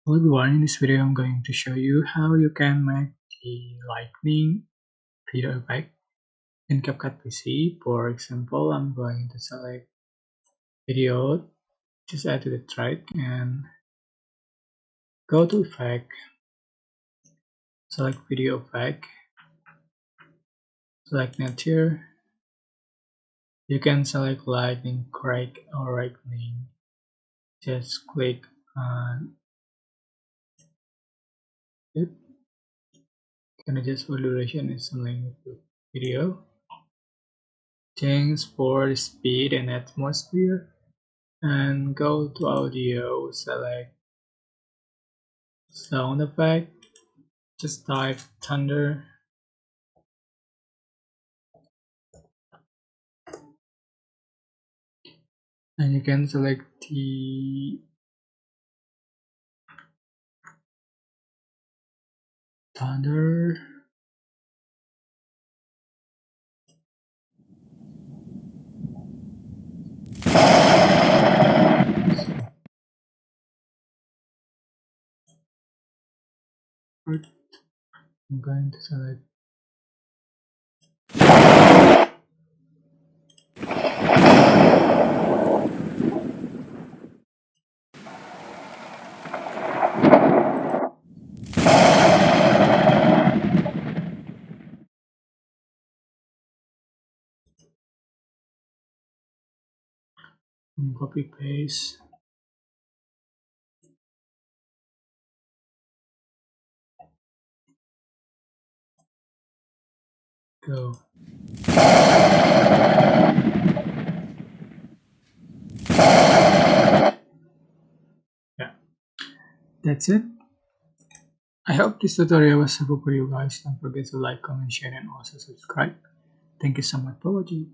Hello everyone, in this video I'm going to show you how you can make the lightning video effect in CapCut PC. For example, I'm going to select video, just add to the track and go to effect, select video effect, select nature. You can select lightning, crack or lightning. Just click on it. You can adjust for duration and some length of video. Change for speed and atmosphere. And go to audio, select sound effect, just type thunder and you can select the thunder. I'm going to select and copy paste. Go. Yeah, that's it. I hope this tutorial was helpful for you guys. Don't forget to like, comment, share and also subscribe. Thank you so much for watching.